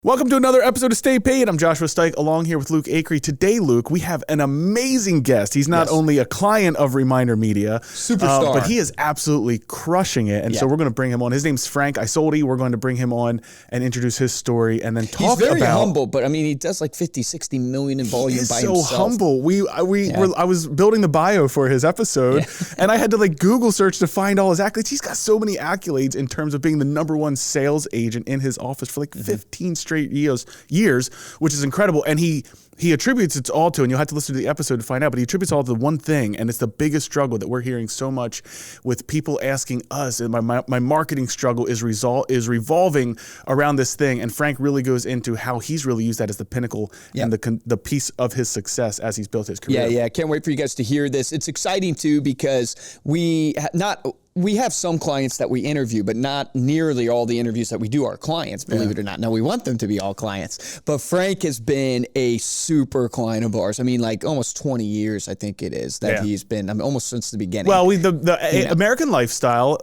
Welcome to another episode of Stay Paid. I'm Joshua Stike, along here with Luke Acree. Today, Luke, we have an amazing guest. He's not only a client of ReminderMedia, superstar, but he is absolutely crushing it. And so we're going to bring him on. His name's Frank Isoldi. We're going to bring him on and introduce his story and then talk about... He's very humble, but I mean, he does like 50, 60 million in volume by himself. He's so humble. I was building the bio for his episode, and I had to like Google search to find all his accolades. He's got so many accolades in terms of being the #1 sales agent in his office for like 15 straight years, which is incredible. And he attributes it all to, and you'll have to listen to the episode to find out, but he attributes all to one thing, and it's the biggest struggle that we're hearing so much with people asking us, and my marketing struggle is revolving around this thing. And Frank really goes into how he's really used that as the pinnacle and the piece of his success as he's built his career. Yeah. Can't wait for you guys to hear this. It's exciting too, because we have some clients that we interview, but not nearly all the interviews that we do our clients, believe it or not. Now, we want them to be all clients, but Frank has been a super client of ours. I mean, like almost 20 years, I think it is, that he's been, almost since the beginning. Well, the American Lifestyle,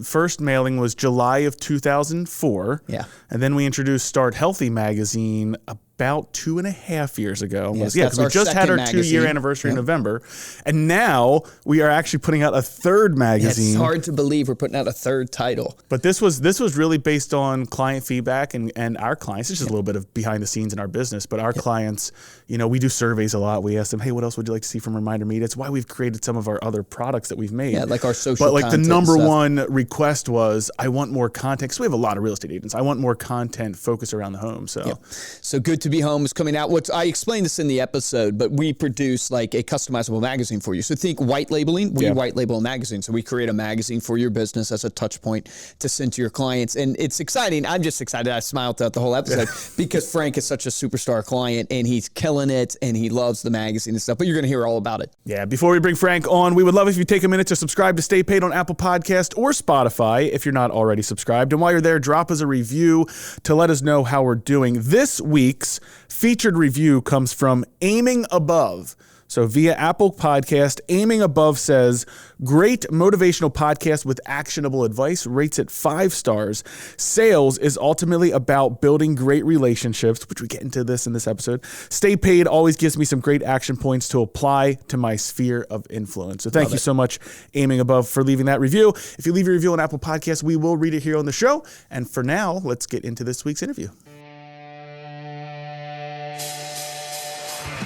first mailing was July of 2004. Yeah. And then we introduced Start Healthy magazine about 2.5 years ago. Yes, because we just had our 2-year anniversary in November. And now we are actually putting out a third magazine. It's hard to believe we're putting out a third title. But this was really based on client feedback and our clients. It's just a little bit of behind the scenes in our business. But our clients, we do surveys a lot. We ask them, hey, what else would you like to see from ReminderMedia? It's why we've created some of our other products that we've made. Yeah, like our social But like the #1 request was, I want more content. Because we have a lot of real estate agents. I want more content focused around the home. So Good to Be Home is coming out. I explained this in the episode, but we produce like a customizable magazine for you. So think white labeling. We white label a magazine. So we create a magazine for your business as a touch point to send to your clients. And it's exciting. I'm just excited. I smiled throughout the whole episode because Frank is such a superstar client and he's killing it and he loves the magazine and stuff. But you're going to hear all about it. Yeah. Before we bring Frank on, we would love if you take a minute to subscribe to Stay Paid on Apple Podcast or Spotify if you're not already subscribed. And while you're there, drop us a review to let us know how we're doing. This week's featured review comes from Aiming Above. So via Apple Podcast, Aiming Above says, great motivational podcast with actionable advice, rates it 5 stars. Sales is ultimately about building great relationships, which we get into this in this episode. Stay Paid always gives me some great action points to apply to my sphere of influence. So thank you so much, Aiming Above, for leaving that review. If you leave your review on Apple Podcasts, we will read it here on the show. And for now, let's get into this week's interview.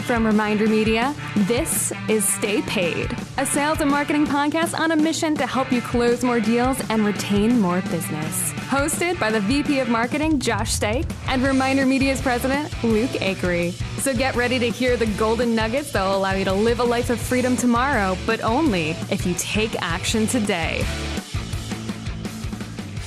From ReminderMedia, this is Stay Paid, a sales and marketing podcast on a mission to help you close more deals and retain more business. Hosted by the VP of Marketing, Josh Stike, and ReminderMedia's president, Luke Acree. So get ready to hear the golden nuggets that will allow you to live a life of freedom tomorrow, but only if you take action today.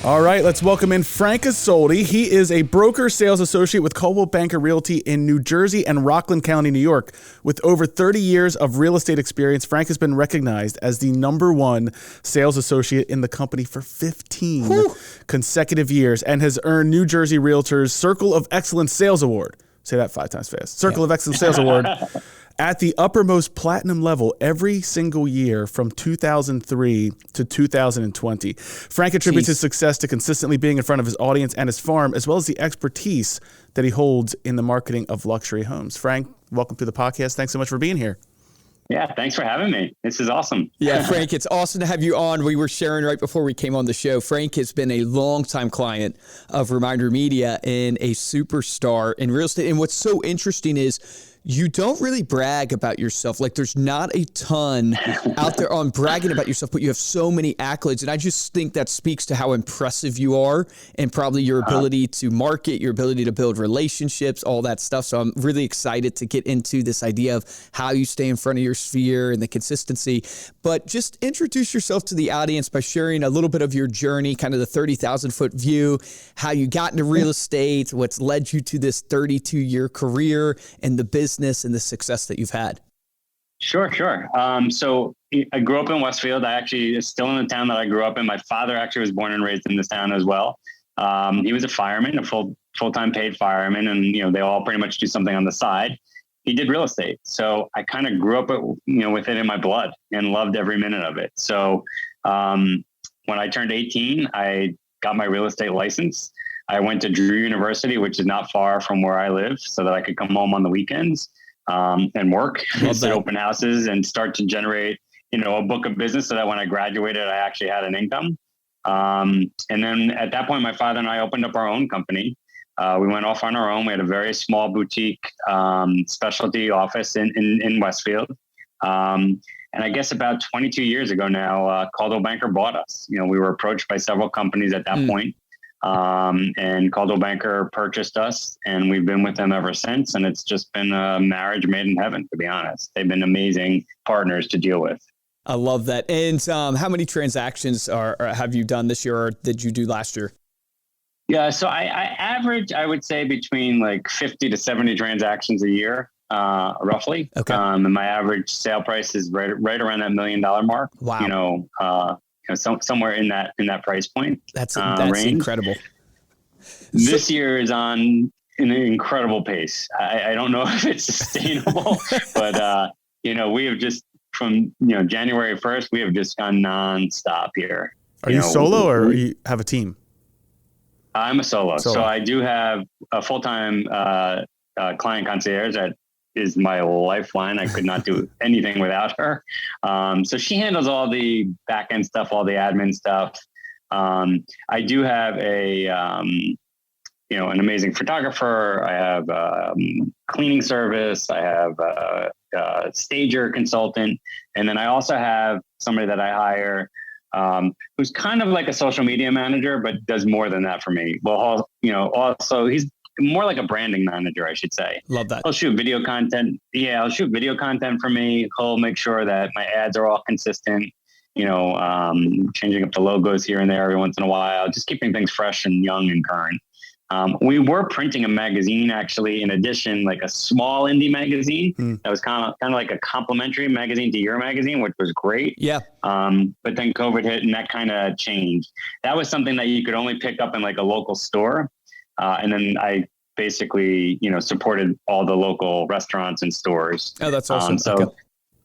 All right, let's welcome in Frank Isoldi. He is a broker sales associate with Coldwell Banker Realty in New Jersey and Rockland County, New York. With over 30 years of real estate experience, Frank has been recognized as the #1 sales associate in the company for 15 consecutive years and has earned New Jersey Realtors Circle of Excellence Sales Award. Say that 5 times fast. Circle of Excellence Sales Award. At the uppermost platinum level every single year from 2003 to 2020. Frank attributes his success to consistently being in front of his audience and his farm, as well as the expertise that he holds in the marketing of luxury homes. Frank, welcome to the podcast. Thanks so much for being here. Yeah, thanks for having me. This is awesome. Yeah, Frank, it's awesome to have you on. We were sharing right before we came on the show. Frank has been a longtime client of ReminderMedia and a superstar in real estate. And what's so interesting is you don't really brag about yourself. Like there's not a ton out there on bragging about yourself, but you have so many accolades. And I just think that speaks to how impressive you are and probably your ability to market, your ability to build relationships, all that stuff. So I'm really excited to get into this idea of how you stay in front of your sphere and the consistency. But just introduce yourself to the audience by sharing a little bit of your journey, kind of the 30,000 foot view, how you got into real estate, what's led you to this 32-year career and the business and the success that you've had. Sure. So I grew up in Westfield. I actually is still in the town that I grew up in. My father actually was born and raised in this town as well. He was a fireman, a full-time paid fireman. And, they all pretty much do something on the side. He did real estate. So I kind of grew up, with it in my blood and loved every minute of it. So when I turned 18, I got my real estate license. I went to Drew University, which is not far from where I live, so that I could come home on the weekends and work, sit open houses, and start to generate, a book of business, so that when I graduated, I actually had an income. And then at that point, my father and I opened up our own company. We went off on our own. We had a very small boutique specialty office in Westfield. And I guess about 22 years ago now, Coldwell Banker bought us. We were approached by several companies at that point. And Coldwell Banker purchased us, and we've been with them ever since. And it's just been a marriage made in heaven, to be honest. They've been amazing partners to deal with. I love that. And how many transactions have you done this year, or did you do last year? Yeah, so I average, I would say, between like 50 to 70 transactions a year, roughly. Okay. And my average sale price is right around that $1 million mark. Wow. Somewhere in that price point. That's range. Incredible. This year is on an incredible pace. I don't know if it's sustainable, but we have just from January 1st, we have just gone nonstop here. Are you solo, or you have a team? I'm a solo. So I do have a full-time client concierge that is my lifeline. I could not do anything without her. So she handles all the back-end stuff, all the admin stuff. I do have an amazing photographer. I have cleaning service. I have a stager consultant. And then I also have somebody that I hire who's kind of like a social media manager, but does more than that for me. Well, also he's more like a branding manager, I should say. Love that. He'll shoot video content. Yeah, he'll shoot video content for me. He'll make sure that my ads are all consistent, changing up the logos here and there every once in a while, just keeping things fresh and young and current. We were printing a magazine, actually, in addition, like a small indie magazine that was kind of like a complimentary magazine to your magazine, which was great. Yeah. But then COVID hit, and that kind of changed. That was something that you could only pick up in like a local store. And then I basically, supported all the local restaurants and stores. Oh, that's awesome.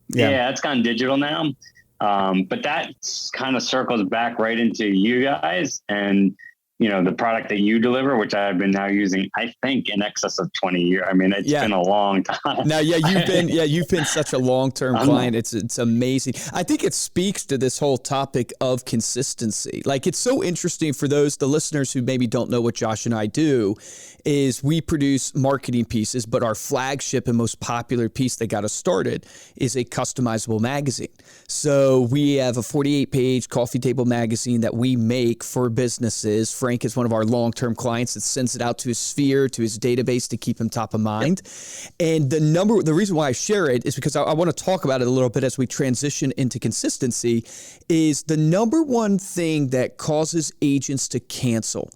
Yeah, it's gone digital now. But that kind of circles back right into you guys and, the product that you deliver, which I've been now using, I think, in excess of 20 years. I mean, it's been a long time. Now, you've been such a long-term client. It's amazing. I think it speaks to this whole topic of consistency. Like, it's so interesting for the listeners who maybe don't know what Josh and I do, is we produce marketing pieces, but our flagship and most popular piece that got us started is a customizable magazine. So we have a 48-page coffee table magazine that we make for businesses. Frank is one of our long-term clients that sends it out to his sphere, to his database to keep him top of mind. And the reason why I share it is because I want to talk about it a little bit as we transition into consistency, is the number one thing that causes agents to cancel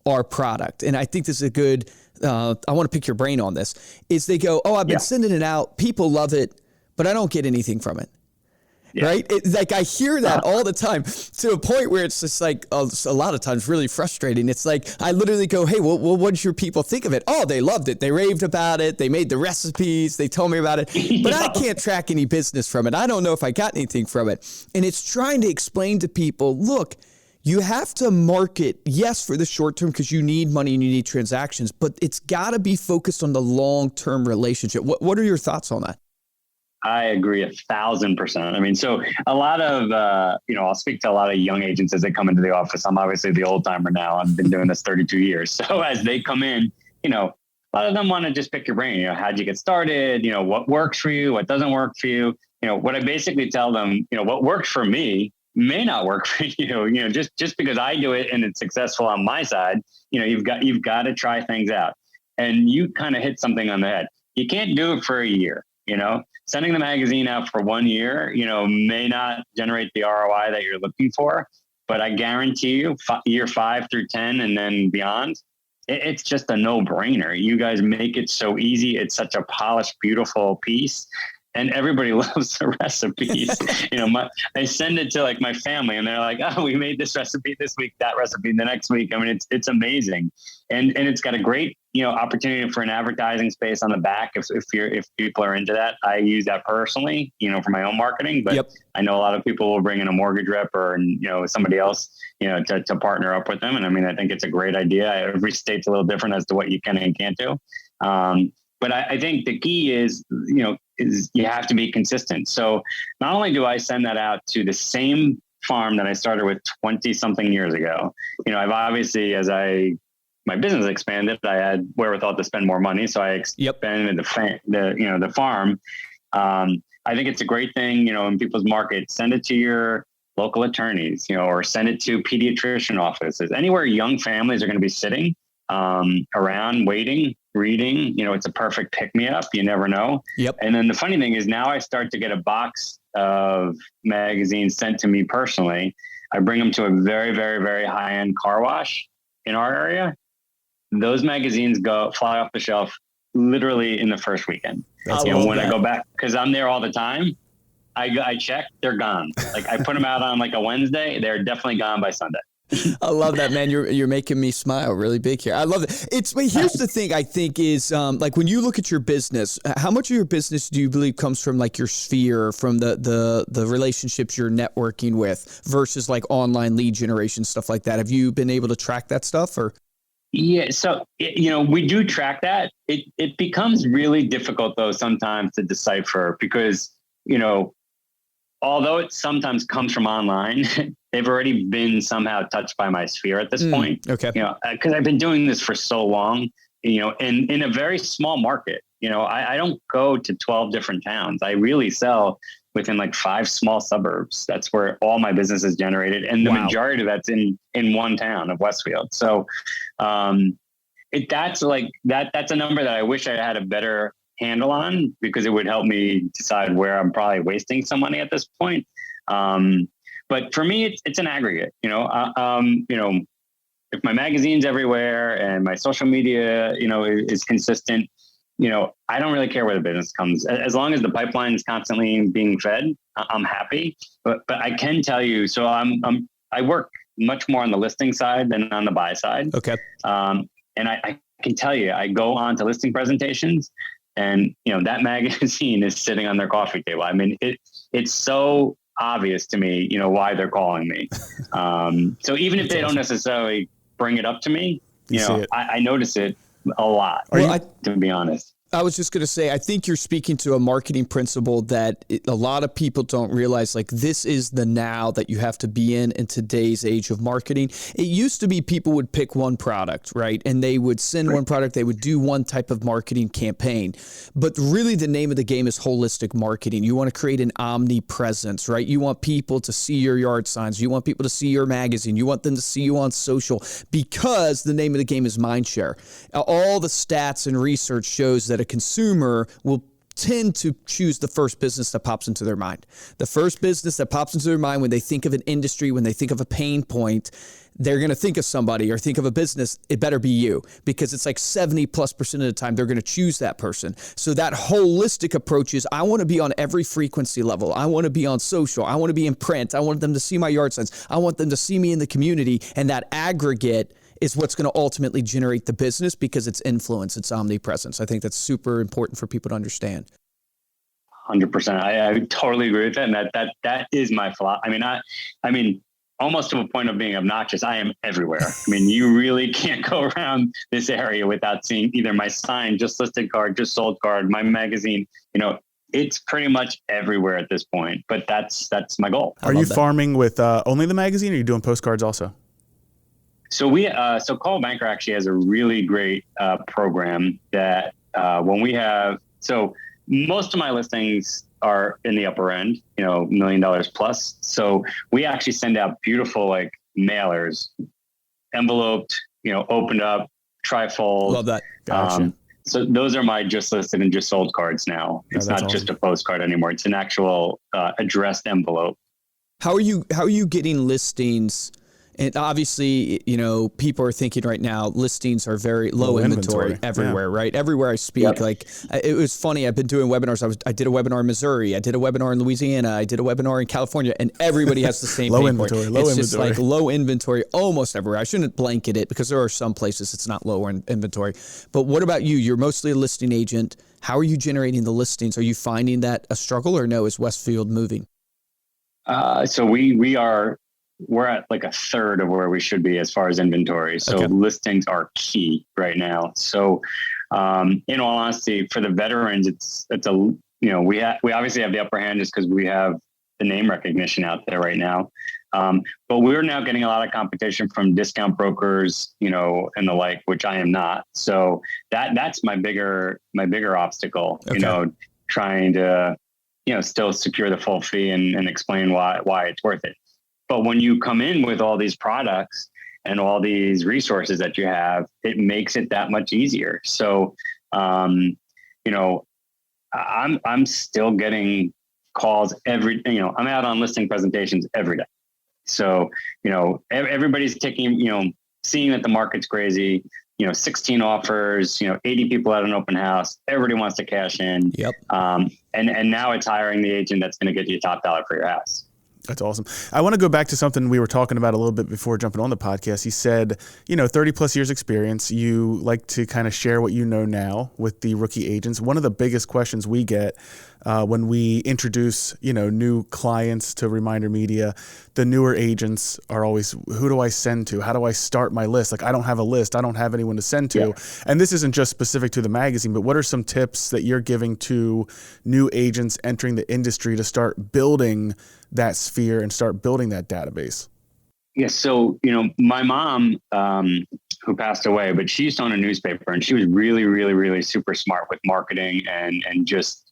our product. And I think this is a good, I want to pick your brain on this, is they go, I've been sending it out. People love it, but I don't get anything from it. Yeah. Right? Like I hear that all the time, to a point where it's just like a lot of times really frustrating. It's like I literally go, hey, well, what did your people think of it? Oh, they loved it. They raved about it. They made the recipes. They told me about it. But I can't track any business from it. I don't know if I got anything from it. And it's trying to explain to people, look, you have to market, yes, for the short term because you need money and you need transactions, but it's got to be focused on the long-term relationship. What are your thoughts on that? I agree 1,000%. I mean, so a lot of, I'll speak to a lot of young agents as they come into the office. I'm obviously the old timer now. I've been doing this 32 years. So as they come in, a lot of them want to just pick your brain. How'd you get started? What works for you? What doesn't work for you? What I basically tell them, what works for me may not work for you. Just because I do it and it's successful on my side, you've got to try things out. And you kind of hit something on the head. You can't do it for a year. Sending the magazine out for 1 year, may not generate the ROI that you're looking for, but I guarantee you year 5 through 10 and then beyond, it's just a no-brainer. You guys make it so easy. It's such a polished, beautiful piece. And everybody loves the recipes. I send it to like my family and they're like, oh, we made this recipe this week, that recipe the next week. I mean, it's amazing. And it's got a great opportunity for an advertising space on the back, if people are into that, I use that personally, for my own marketing. But I know a lot of people will bring in a mortgage rep or somebody else, to partner up with them. And I mean, I think it's a great idea. Every state's a little different as to what you can and can't do. But I think the key is you have to be consistent. So not only do I send that out to the same farm that I started with 20 something years ago, I've obviously, my business expanded, I had wherewithal to spend more money. So I expanded the farm. I think it's a great thing, in people's market. Send it to your local attorneys, or send it to pediatrician offices, anywhere young families are going to be sitting around, waiting, reading. It's a perfect pick me up. You never know. And then the funny thing is, now I start to get a box of magazines sent to me personally. I bring them to a very, very, very high end car wash in our area. Those magazines fly off the shelf literally in the first weekend. When I go back, because I'm there all the time, I check, they're gone. Like I put them out on like a Wednesday, they're definitely gone by Sunday. I love that, man. You're making me smile really big here. I love it. Here's the thing I think is like when you look at your business, how much of your business do you believe comes from like your sphere, from the relationships you're networking with versus like online lead generation, stuff like that? Have you been able to track that stuff or? Yeah. So, we do track that. It becomes really difficult though sometimes to decipher because, although it sometimes comes from online, they've already been somehow touched by my sphere at this point. Okay. Because I've been doing this for so long, in a very small market. I don't go to 12 different towns. I really sell within like 5 small suburbs. That's where all my business is generated. And the majority of that's in one town of Westfield. So that's a number that I wish I had a better handle on, because it would help me decide where I'm probably wasting some money at this point. But for me, it's an aggregate, if my magazine's everywhere and my social media, is consistent, I don't really care where the business comes. As long as the pipeline is constantly being fed, I'm happy. But I can tell you, so I work much more on the listing side than on the buy side. Okay. And I can tell you, I go on to listing presentations and, that magazine is sitting on their coffee table. I mean, it's so obvious to me, why they're calling me. So even if they don't necessarily bring it up to me, I notice it a lot, to be honest. I was just going to say, I think you're speaking to a marketing principle that a lot of people don't realize. Like, this is the now that you have to be in today's age of marketing. It used to be people would pick one product, right? And they would send one product, they would do one type of marketing campaign. But really the name of the game is holistic marketing. You want to create an omnipresence, right? You want people to see your yard signs. You want people to see your magazine. You want them to see you on social, because the name of the game is mindshare. All the stats and research shows that a consumer will tend to choose the first business that pops into their mind. The first business that pops into their mind when they think of an industry, when they think of a pain point, they're going to think of somebody or think of a business. It better be you, because it's like 70+% of the time they're going to choose that person. So that holistic approach is, I want to be on every frequency level. I want to be on social. I want to be in print. I want them to see my yard signs. I want them to see me in the community. And that aggregate is what's going to ultimately generate the business, because it's influence, it's omnipresence. I think that's super important for people to understand. 100%. I totally agree with that. And that is my philosophy. I mean, almost to a point of being obnoxious. I am everywhere. I mean, you really can't go around this area without seeing either my sign, just listed card, just sold card, my magazine. It's pretty much everywhere at this point. But that's my goal. Are you farming with only the magazine, or are you doing postcards also? So so Call Banker actually has a really great program that when we have, so most of my listings are in the upper end, $1 million plus. So we actually send out beautiful like mailers, enveloped, opened up, trifold. Love that. Gotcha. So those are my just listed and just sold cards now. It's not just a postcard anymore. It's an actual addressed envelope. How are you getting listings And obviously, people are thinking right now, listings are very low inventory everywhere, right? Everywhere I speak, it was funny. I've been doing webinars. I did a webinar in Missouri. I did a webinar in Louisiana. I did a webinar in California, and everybody has the same low pain inventory. point. Low it's inventory. just like low inventory almost everywhere. I shouldn't blanket it because there are some places it's not low inventory. But what about you? You're mostly a listing agent. How are you generating the listings? Are you finding that a struggle, or no? Is Westfield moving? So we're at like a third of where we should be as far as inventory. So listings are key right now. So, in all honesty, for the veterans, it's we obviously have the upper hand just because we have the name recognition out there right now. But we're now getting a lot of competition from discount brokers, and the like, which I am not. So that's my bigger obstacle, trying to, still secure the full fee and explain why it's worth it. But when you come in with all these products and all these resources that you have, it makes it that much easier. So, I'm still getting calls I'm out on listing presentations every day. So, everybody's taking, seeing that the market's crazy, 16 offers, 80 people at an open house, everybody wants to cash in. Yep. And now it's hiring the agent that's going to get you top dollar for your house. That's awesome. I want to go back to something we were talking about a little bit before jumping on the podcast. You said, 30 plus years experience. You like to kind of share what you know now with the rookie agents. One of the biggest questions we get when we introduce, new clients to ReminderMedia, the newer agents are always, who do I send to? How do I start my list? Like, I don't have a list. I don't have anyone to send to. Yeah. And this isn't just specific to the magazine, but what are some tips that you're giving to new agents entering the industry to start building that sphere and start building that database? Yes. So, my mom, who passed away, but she used to own a newspaper, and she was really, really, really super smart with marketing and just,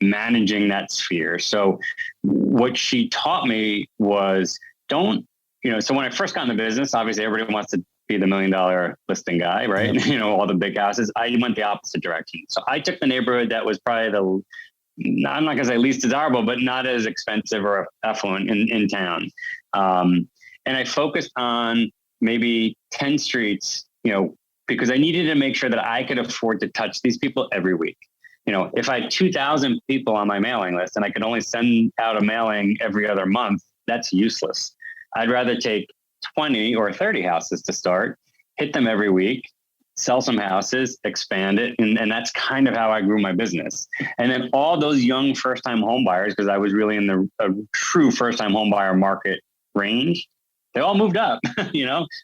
managing that sphere. So what she taught me was so when I first got in the business, obviously everybody wants to be the $1 million listing guy, right? Yep. All the big houses. I went the opposite direction. So I took the neighborhood that was probably I'm not going to say least desirable, but not as expensive or affluent in town. And I focused on maybe 10 streets, because I needed to make sure that I could afford to touch these people every week. If I had 2,000 people on my mailing list and I could only send out a mailing every other month, that's useless. I'd rather take 20 or 30 houses to start, hit them every week, sell some houses, expand it. And that's kind of how I grew my business. And then all those young first-time home buyers, because I was really in a true first-time home buyer market range, they all moved up,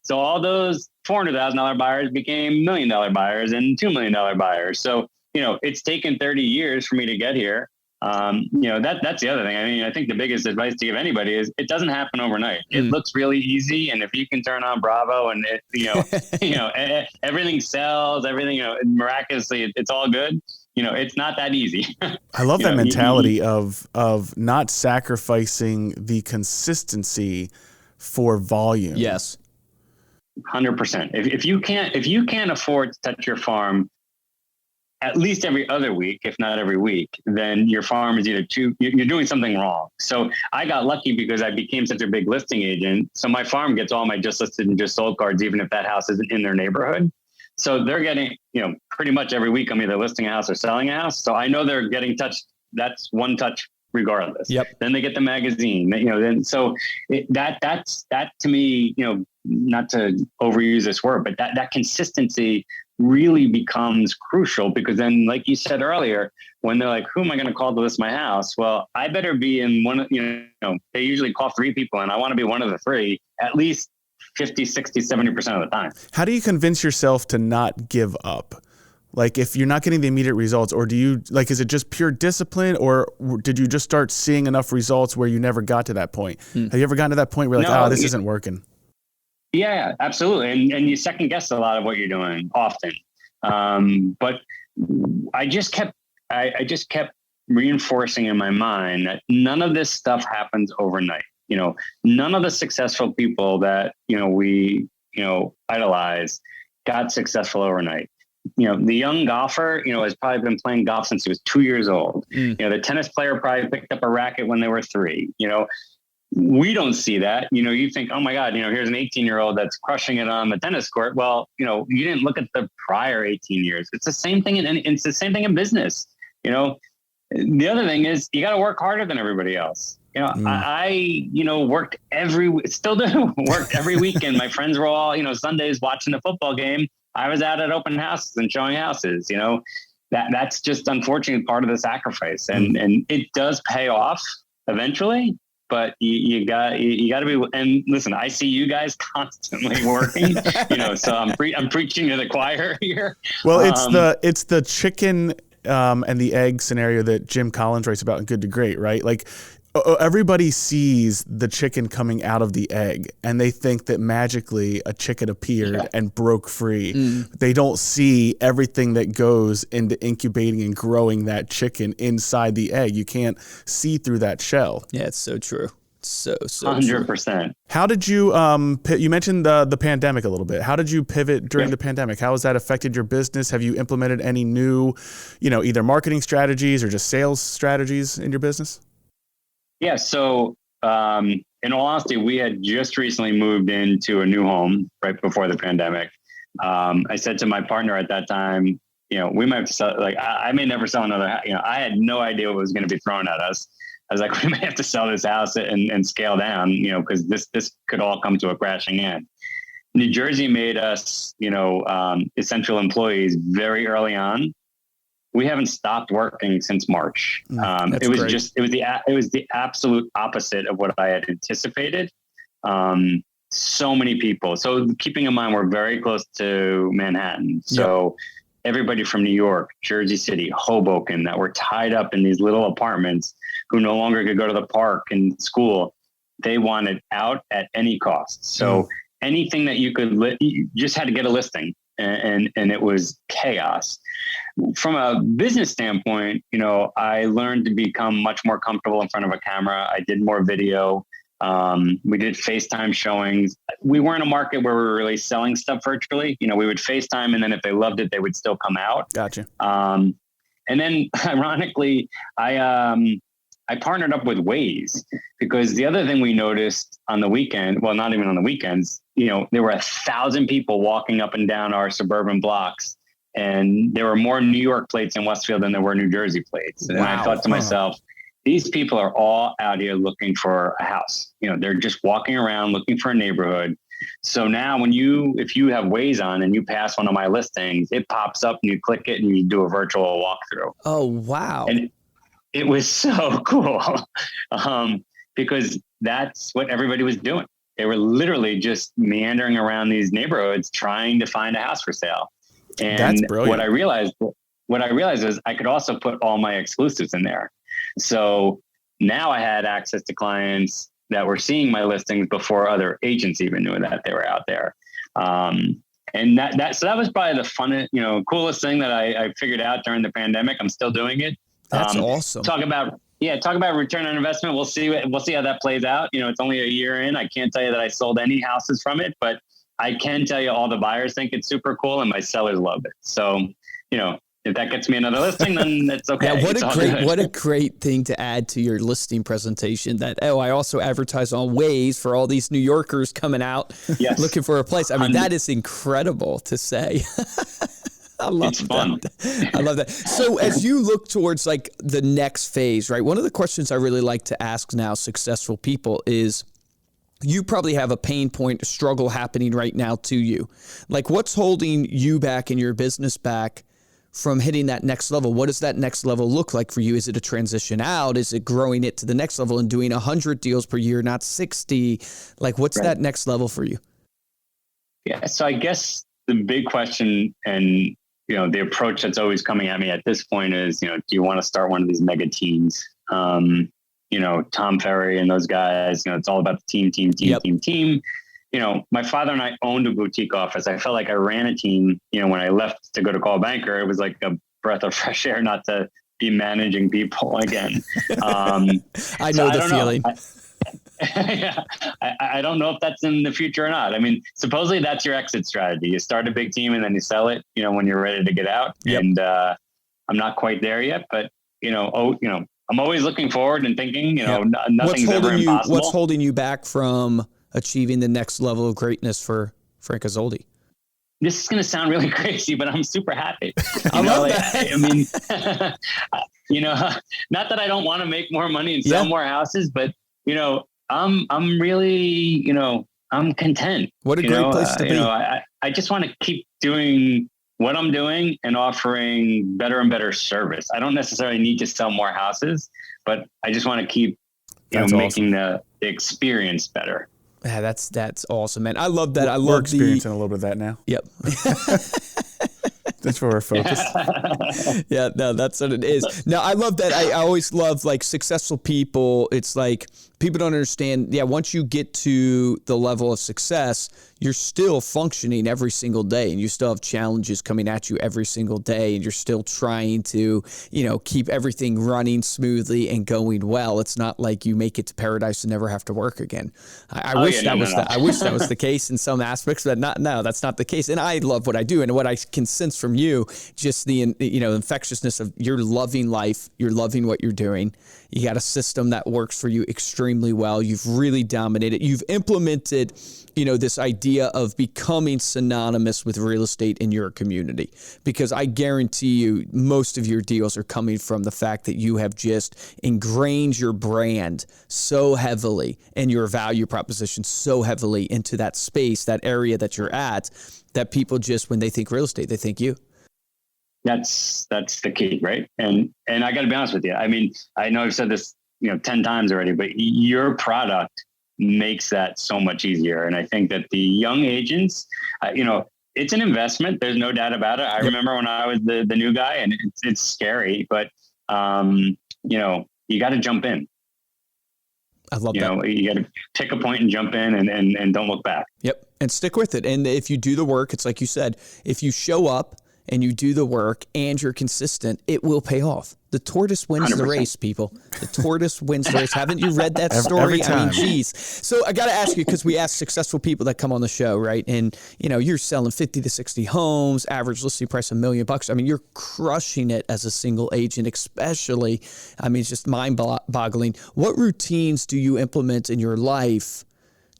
So all those $400,000 buyers became $1 million buyers and $2 million buyers. So, it's taken 30 years for me to get here. That's the other thing. I mean, I think the biggest advice to give anybody is it doesn't happen overnight. It looks really easy. And if you can turn on Bravo and everything sells, everything, miraculously, it's all good. It's not that easy. I love that mentality of not sacrificing the consistency for volume. Yes. 100%. If you can't afford to touch your farm at least every other week, if not every week, then your farm is either you're doing something wrong. So I got lucky because I became such a big listing agent. So my farm gets all my just listed and just sold cards, even if that house isn't in their neighborhood. So they're getting, pretty much every week I'm either listing a house or selling a house. So I know they're getting touched. That's one touch regardless. Yep. Then they get the magazine, then so that's to me, not to overuse this word, but that consistency really becomes crucial, because then, like you said earlier, when they're like, who am I going to call to list my house? Well, I better be in one of, they usually call 3 people, and I want to be one of the 3, at least 50, 60, 70% of the time. How do you convince yourself to not give up? Like, if you're not getting the immediate results, or is it just pure discipline, or did you just start seeing enough results where you never got to that point? Have you ever gotten to that point where this isn't working? Yeah, absolutely. And you second guess a lot of what you're doing often. But I just kept reinforcing in my mind that none of this stuff happens overnight. None of the successful people that, we, idolize got successful overnight. The young golfer, has probably been playing golf since he was 2 years old. The tennis player probably picked up a racket when they were 3. we don't see that. You think, oh my God, here's an 18-year-old that's crushing it on the tennis court. Well, you didn't look at the prior 18 years. It's the same thing it's the same thing in business. The other thing is you got to work harder than everybody else. I worked still do worked every weekend. My friends were all, Sundays watching the football game. I was out at open houses and showing houses, that's just unfortunately part of the sacrifice, and it does pay off eventually. But you got to be, and listen, I see you guys constantly working, so I'm preaching to the choir here. Well, it's the chicken and the egg scenario that Jim Collins writes about in Good to Great, right? Like everybody sees the chicken coming out of the egg and they think that magically a chicken appeared and broke free. They don't see everything that goes into incubating and growing that chicken inside the egg. You can't see through that shell. Yeah, it's so true. So 100%. How did you, you mentioned the pandemic a little bit. How did you pivot during the pandemic? How has that affected your business? Have you implemented any new, either marketing strategies or just sales strategies in your business? Yeah. So, in all honesty, we had just recently moved into a new home right before the pandemic. I said to my partner at that time, we might have to sell, I may never sell another, I had no idea what was going to be thrown at us. I was like, we may have to sell this house and scale down, because this could all come to a crashing end. New Jersey made us, essential employees very early on. We haven't stopped working since March. It was great. It was the absolute opposite of what I had anticipated. So many people. So keeping in mind, we're very close to Manhattan. So everybody from New York, Jersey City, Hoboken, that were tied up in these little apartments who no longer could go to the park and school, they wanted out at any cost. So anything that you could, you just had to get a listing. And it was chaos. From a business standpoint, I learned to become much more comfortable in front of a camera. I did more video. We did FaceTime showings. We weren't a market where we were really selling stuff virtually. We would FaceTime, and then if they loved it, they would still come out. Gotcha. And then ironically, I partnered up with Waze, because the other thing we noticed on the weekend, well, not even on the weekends, there were 1,000 people walking up and down our suburban blocks, and there were more New York plates in Westfield than there were New Jersey plates. And I thought to myself, these people are all out here looking for a house. They're just walking around looking for a neighborhood. So now if you have Waze on and you pass one of my listings, it pops up and you click it and you do a virtual walkthrough. Oh, wow. And it was so cool because that's what everybody was doing. They were literally just meandering around these neighborhoods trying to find a house for sale. And that's brilliant. What I realized is I could also put all my exclusives in there. So now I had access to clients that were seeing my listings before other agents even knew that they were out there. And so that was probably the funnest, coolest thing that I figured out during the pandemic. I'm still doing it. That's awesome. Talk about return on investment. We'll see how that plays out. It's only a year in. I can't tell you that I sold any houses from it, but I can tell you all the buyers think it's super cool and my sellers love it. So, if that gets me another listing, then it's okay. Yeah, what a great thing to add to your listing presentation, that, I also advertise on Waze for all these New Yorkers coming out looking for a place. I mean, that is incredible to say. I love that. I love that. So as you look towards the next phase, right? One of the questions I really like to ask now successful people is, you probably have a pain point, a struggle happening right now to you. What's holding you back and your business back from hitting that next level? What does that next level look like for you? Is it a transition out? Is it growing it to the next level and doing 100 deals per year, not 60? What's that next level for you? Yeah. So I guess the big question and, the approach that's always coming at me at this point is, do you want to start one of these mega teams? Tom Ferry and those guys, it's all about the team. My father and I owned a boutique office. I felt like I ran a team, when I left to go to Call Banker. It was like a breath of fresh air not to be managing people again. I know the feeling. I don't know if that's in the future or not. I mean, supposedly that's your exit strategy. You start a big team and then you sell it, when you're ready to get out. Yep. And I'm not quite there yet, but I'm always looking forward and thinking, nothing's What's ever holding impossible. What's holding you back from achieving the next level of greatness for Frank Isoldi? This is going to sound really crazy, but I'm super happy. I love that. I mean, not that I don't want to make more money and sell more houses, but I'm really, I'm content. What a great place to be. I just want to keep doing what I'm doing and offering better and better service. I don't necessarily need to sell more houses, but I just want to keep, making the experience better. Yeah, that's awesome, man. I love that. We're experiencing a little bit of that now. Yep. That's where we're focused. Yeah, no, that's what it is. No, I love that. I always love like successful people. It's like people don't understand. Yeah, once you get to the level of success, you're still functioning every single day, and you still have challenges coming at you every single day, and you're still trying to, keep everything running smoothly and going well. It's not like you make it to paradise and never have to work again. I wish that was the case in some aspects, but that's not the case. And I love what I do, and what I can sense from you, just the infectiousness of you're loving life, you're loving what you're doing. You got a system that works for you extremely well. You've really dominated. You've implemented, this idea of becoming synonymous with real estate in your community, because I guarantee you most of your deals are coming from the fact that you have just ingrained your brand so heavily and your value proposition so heavily into that space, that area that you're at, that people just, when they think real estate, they think you. That's the key, right? And I got to be honest with you. I mean, I know I've said this, 10 times already, but your product makes that so much easier. And I think that the young agents, it's an investment. There's no doubt about it. I remember when I was the new guy, and it's scary, but you got to jump in. I love that. You got to pick a point and jump in and don't look back. Yep. And stick with it. And if you do the work, it's like you said, if you show up and you do the work and you're consistent, it will pay off. The tortoise wins 100%. The race, people. The tortoise wins the race. Haven't you read that story? Every time. I mean, geez. So I got to ask you, because we ask successful people that come on the show, right? And, you're selling 50 to 60 homes, average listing price $1 million. I mean, you're crushing it as a single agent, especially. I mean, it's just mind-boggling. What routines do you implement in your life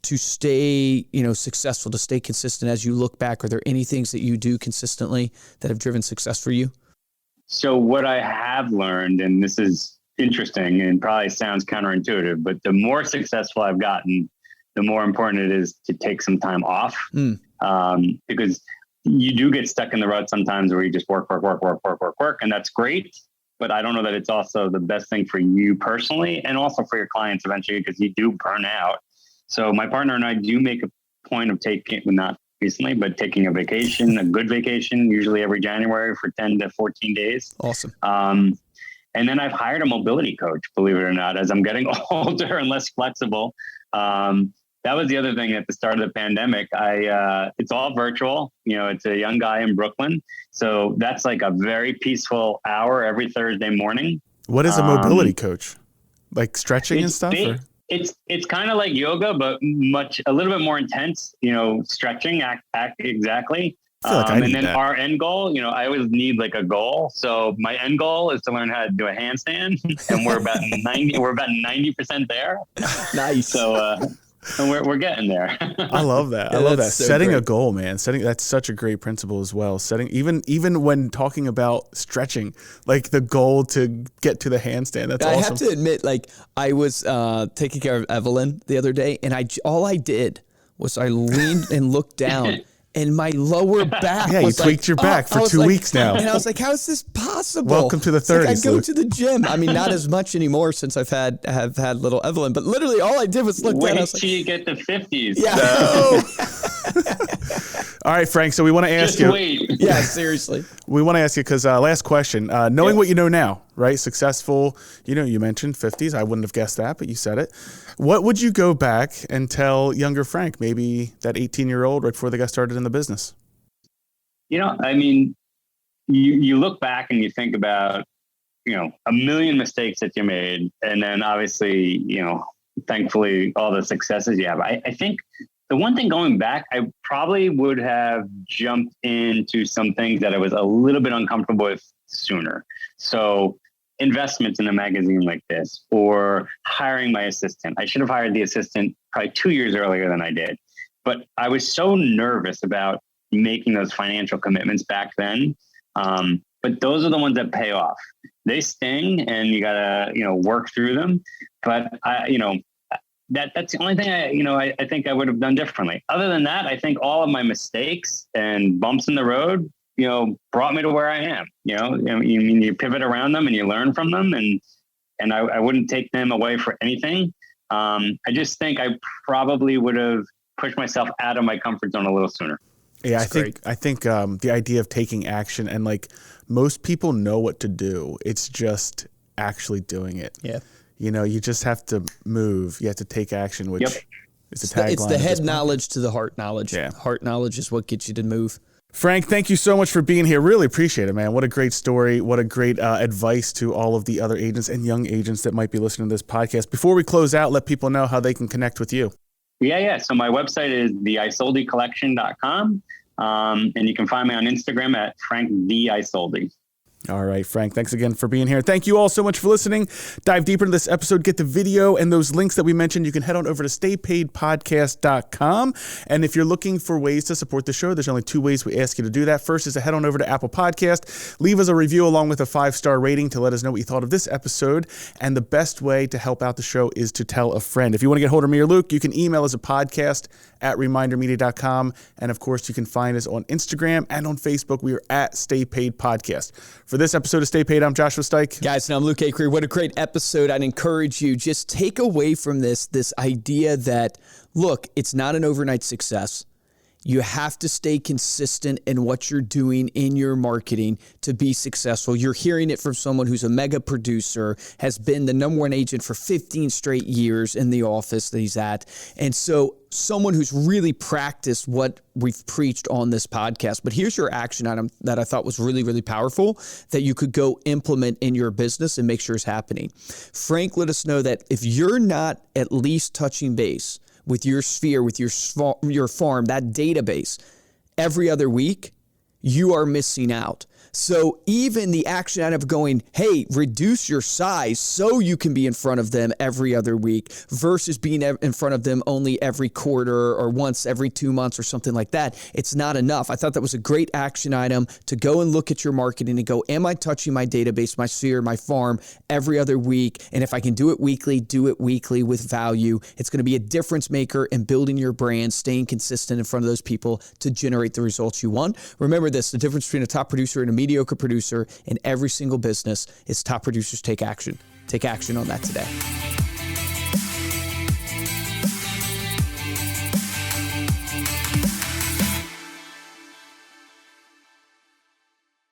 to stay, successful, to stay consistent as you look back? Are there any things that you do consistently that have driven success for you? So what I have learned, and this is interesting and probably sounds counterintuitive, but the more successful I've gotten, the more important it is to take some time off. Because you do get stuck in the rut sometimes where you just work, and that's great. But I don't know that it's also the best thing for you personally, and also for your clients eventually, because you do burn out. So my partner and I do make a point of taking, not recently, but taking a vacation, a good vacation, usually every January for 10 to 14 days. Awesome. And then I've hired a mobility coach, believe it or not, as I'm getting older and less flexible. That was the other thing at the start of the pandemic. It's all virtual. It's a young guy in Brooklyn. So that's like a very peaceful hour every Thursday morning. What is a mobility coach? Like stretching and stuff? It's kind of like yoga, but a little bit more intense, stretching, act exactly. And then our end goal, I always need like a goal. So my end goal is to learn how to do a handstand, and we're about 90% there. Nice. So, and we're getting there. I love that. I love that. So setting great. A goal, man. That's such a great principle as well. Setting even when talking about stretching, like the goal to get to the handstand. That's awesome. I have to admit, like I was taking care of Evelyn the other day, and all I did was I leaned and looked down. And my lower back you tweaked your back for 2 weeks now. And I was like, how is this possible? Welcome to the 30s. I go to the gym. I mean, not as much anymore since have had little Evelyn, but literally all I did was look down. Wait till you get to 50s. Yeah. All right, Frank. So we want to ask you. Just wait. Yeah, seriously. We want to ask you because last question. Knowing what you know now, right? Successful. You mentioned 50s. I wouldn't have guessed that, but you said it. What would you go back and tell younger Frank, maybe that 18-year-old right before they got started in the business? I mean, you look back and you think about, a million mistakes that you made. And then obviously, thankfully all the successes you have. I think the one thing going back, I probably would have jumped into some things that I was a little bit uncomfortable with sooner. So investments in a magazine like this, or hiring my assistant. I should have hired the assistant probably 2 years earlier than I did. But I was so nervous about making those financial commitments back then. But those are the ones that pay off. They sting, and you gotta, work through them. But that's the only thing I think I would have done differently. Other than that, I think all of my mistakes and bumps in the road, brought me to where I am. You pivot around them and you learn from them, and I wouldn't take them away for anything. I just think I probably would have pushed myself out of my comfort zone a little sooner. Yeah, I think the idea of taking action, and like most people know what to do. It's just actually doing it. Yeah. You just have to move. You have to take action, which is a tagline. It's the head knowledge to the heart knowledge. Yeah. Heart knowledge is what gets you to move. Frank, thank you so much for being here. Really appreciate it, man. What a great story. What a great advice to all of the other agents and young agents that might be listening to this podcast. Before we close out, let people know how they can connect with you. Yeah. So my website is theisoldicollection.com. And you can find me on Instagram at Frank the Isoldi. All right, Frank, thanks again for being here. Thank you all so much for listening. Dive deeper into this episode, get the video and those links that we mentioned. You can head on over to staypaidpodcast.com. And if you're looking for ways to support the show, there's only 2 ways we ask you to do that. First is to head on over to Apple Podcast, leave us a review along with a 5-star rating to let us know what you thought of this episode. And the best way to help out the show is to tell a friend. If you want to get hold of me or Luke, you can email us a podcast at ReminderMedia.com. And of course, you can find us on Instagram and on Facebook. We are at Stay Paid Podcast. For this episode of Stay Paid, I'm Joshua Stike. Guys, and I'm Luke Acree. What a great episode. I'd encourage you, just take away from this idea that, look, it's not an overnight success. You have to stay consistent in what you're doing in your marketing to be successful. You're hearing it from someone who's a mega producer, has been the #1 agent for 15 straight years in the office that he's at. And so someone who's really practiced what we've preached on this podcast. But here's your action item that I thought was really, really powerful that you could go implement in your business and make sure it's happening. Frank let us know that if you're not at least touching base with your sphere, with your farm, that database, every other week, you are missing out. So even the action item of going, hey, reduce your size so you can be in front of them every other week versus being in front of them only every quarter or once every 2 months or something like that, it's not enough. I thought that was a great action item to go and look at your marketing and go, am I touching my database, my sphere, my farm every other week? And if I can do it weekly with value. It's going to be a difference maker in building your brand, staying consistent in front of those people to generate the results you want. Remember this, the difference between a top producer and a mediocre producer in every single business is top producers take action. Take action on that today.